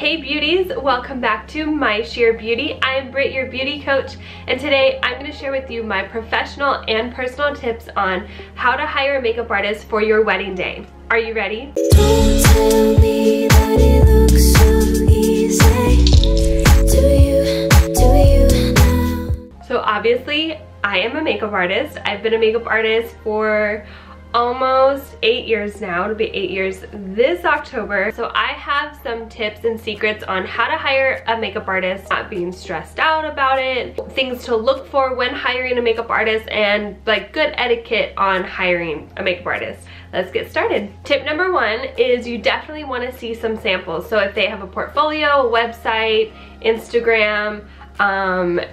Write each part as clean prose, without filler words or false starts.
Hey beauties, welcome back to My Sheer Beauty. I am Britt, your beauty coach, and today I'm going to share with you my professional and personal tips on how to hire a makeup artist for your wedding day. Are you ready? Don't tell me that it looks so easy. Do you now? So obviously, I am a makeup artist. I've been a makeup artist for almost 8 years now. It'll be 8 years this October. So I have some tips and secrets on how to hire a makeup artist, not being stressed out about it, things to look for when hiring a makeup artist, and like good etiquette on hiring a makeup artist. Let's get started. Tip number one is you definitely want to see some samples. So if they have a portfolio, a website, Instagram,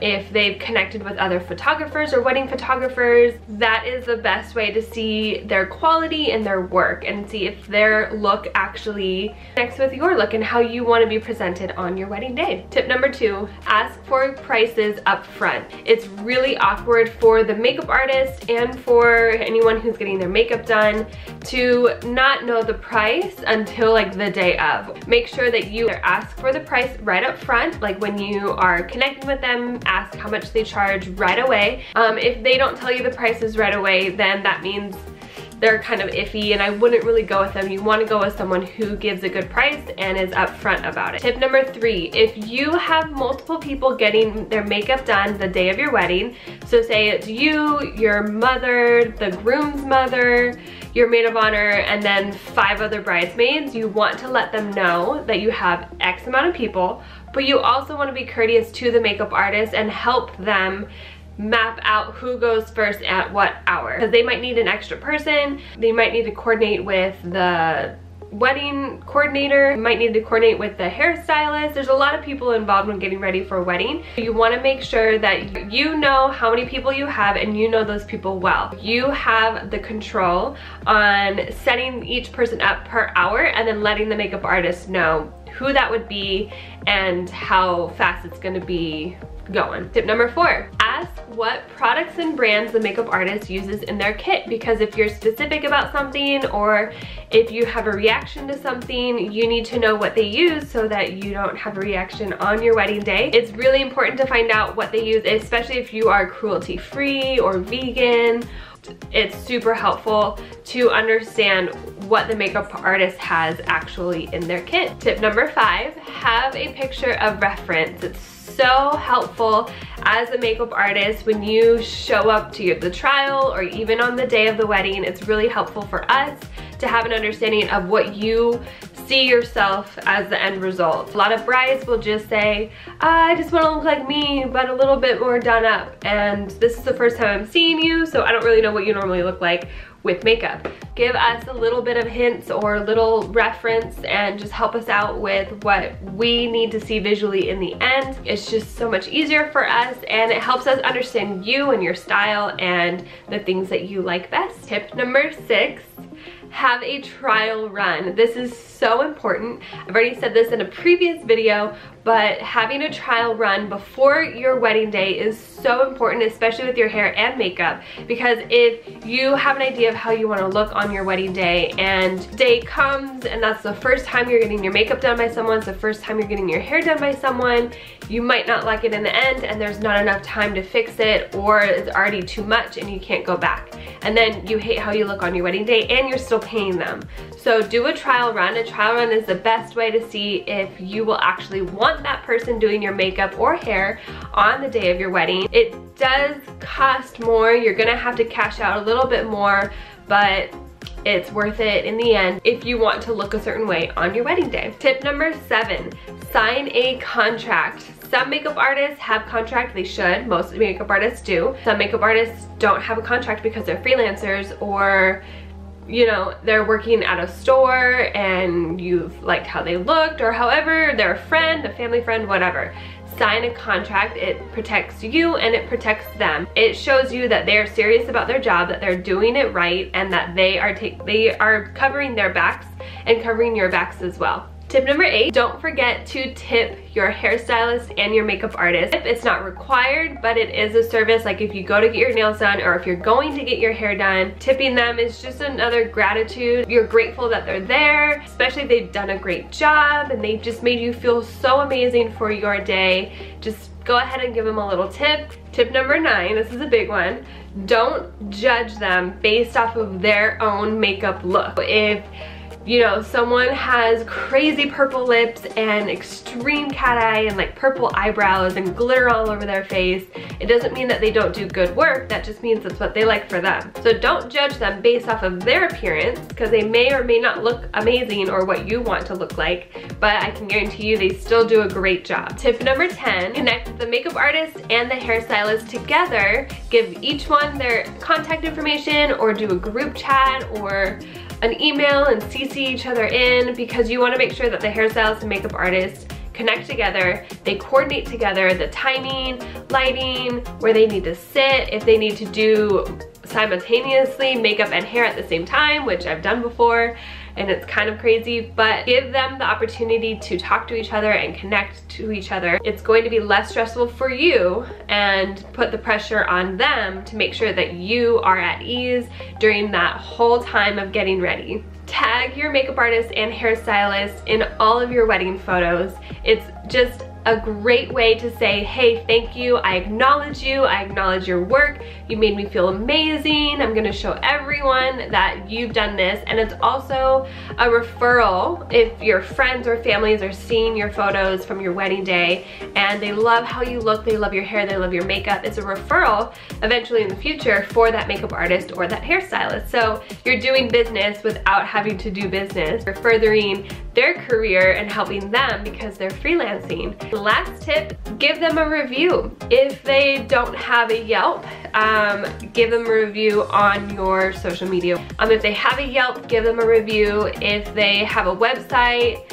if they've connected with other photographers or wedding photographers, that is the best way to see their quality and their work and see if their look actually connects with your look and how you want to be presented on your wedding day. Tip number two, ask for prices up front. It's really awkward for the makeup artist and for anyone who's getting their makeup done to not know the price until like the day of. Make sure that you ask for the price right up front, like when you are connecting with them, ask how much they charge right away. If they don't tell you the prices right away, then that means they're kind of iffy and I wouldn't really go with them. You want to go with someone who gives a good price and is upfront about it. Tip number three, if you have multiple people getting their makeup done the day of your wedding, so say it's you, your mother, the groom's mother, your maid of honor, and then 5 other bridesmaids, you want to let them know that you have X amount of people, but you also want to be courteous to the makeup artist and help them map out who goes first at what hour, because they might need an extra person, they might need to coordinate with the wedding coordinator, you might need to coordinate with the hairstylist. There's a lot of people involved when getting ready for a wedding. You want to make sure that you know how many people you have and you know those people well. You have the control on setting each person up per hour and then letting the makeup artist know who that would be and how fast it's going to be going. Tip number four, ask what products and brands the makeup artist uses in their kit, because if you're specific about something or if you have a reaction to something, you need to know what they use so that you don't have a reaction on your wedding day. It's really important to find out what they use, especially if you are cruelty-free or vegan. It's super helpful to understand what the makeup artist has actually in their kit. Tip number five, have a picture of reference. It's so helpful as a makeup artist when you show up to the trial or even on the day of the wedding. It's really helpful for us to have an understanding of what you see yourself as the end result. A lot of brides will just say, I just want to look like me but a little bit more done up, and this is the first time I'm seeing you, so I don't really know what you normally look like with makeup. Give us a little bit of hints or a little reference and just help us out with what we need to see visually in the end. It's just so much easier for us and it helps us understand you and your style and the things that you like best. Tip number six, have a trial run. This is so important. I've already said this in a previous video, but having a trial run before your wedding day is so important, especially with your hair and makeup, because if you have an idea of how you want to look on your wedding day and day comes and that's the first time you're getting your makeup done by someone, it's the first time you're getting your hair done by someone, you might not like it in the end and there's not enough time to fix it, or it's already too much and you can't go back. And then you hate how you look on your wedding day and you're still paying them. So do a trial run. A trial run is the best way to see if you will actually want that person doing your makeup or hair on the day of your wedding. It does cost more. You're gonna have to cash out a little bit more, but it's worth it in the end if you want to look a certain way on your wedding day. Tip number seven, sign a contract. Some makeup artists have contract, they should, most makeup artists do. Some makeup artists don't have a contract because they're freelancers, or you know, they're working at a store and you've liked how they looked, or however, they're a friend, a family friend, whatever. Sign a contract. It protects you and it protects them. It shows you that they're serious about their job, that they're doing it right, and that they are covering their backs and covering your backs as well. Tip number 8, don't forget to tip your hairstylist and your makeup artist. It's not required, but it is a service. Like if you go to get your nails done or if you're going to get your hair done, tipping them is just another gratitude. You're grateful that they're there, especially if they've done a great job and they've just made you feel so amazing for your day. Just go ahead and give them a little tip. Tip number 9, this is a big one. Don't judge them based off of their own makeup look. If you know, someone has crazy purple lips and extreme cat eye and like purple eyebrows and glitter all over their face, it doesn't mean that they don't do good work. That just means it's what they like for them. So don't judge them based off of their appearance, because they may or may not look amazing or what you want to look like, but I can guarantee you they still do a great job. Tip number 10, connect the makeup artist and the hairstylist together. Give each one their contact information or do a group chat or an email and CC each other in, because you want to make sure that the hairstylist and makeup artist connect together, they coordinate together, the timing, lighting, where they need to sit, if they need to do simultaneously makeup and hair at the same time, which I've done before and it's kind of crazy, but give them the opportunity to talk to each other and connect to each other. It's going to be less stressful for you and put the pressure on them to make sure that you are at ease during that whole time of getting ready. Tag your makeup artist and hairstylist in all of your wedding photos. It's just a great way to say, hey, thank you, I acknowledge your work, you made me feel amazing, I'm gonna show everyone that you've done this. And it's also a referral if your friends or families are seeing your photos from your wedding day and they love how you look, they love your hair, they love your makeup. It's a referral eventually in the future for that makeup artist or that hairstylist. So you're doing business without having to do business. You're furthering their career and helping them because they're freelancing. Last tip, give them a review. If they don't have a Yelp, give them a review on your social media. If they have a Yelp, give them a review. If they have a website,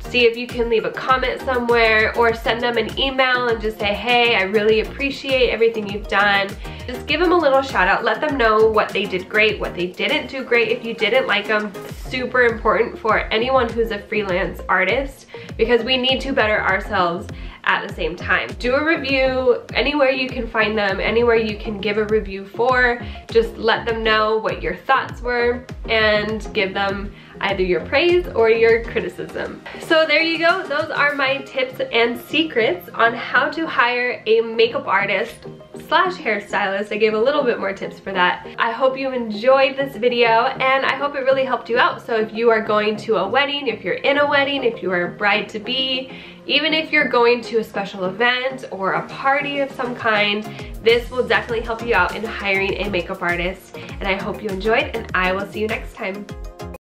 see if you can leave a comment somewhere or send them an email and just say, hey, I really appreciate everything you've done. Just give them a little shout out. Let them know what they did great, what they didn't do great. If you didn't like them, super important for anyone who's a freelance artist, because we need to better ourselves at the same time. Do a review anywhere you can find them, anywhere you can give a review for. Just let them know what your thoughts were and give them either your praise or your criticism. So there you go. Those are my tips and secrets on how to hire a makeup artist slash hairstylist. I gave a little bit more tips for that. I hope you enjoyed this video and I hope it really helped you out. So if you are going to a wedding, if you're in a wedding, if you are a bride-to-be, even if you're going to a special event or a party of some kind, this will definitely help you out in hiring a makeup artist. And I hope you enjoyed, and I will see you next time.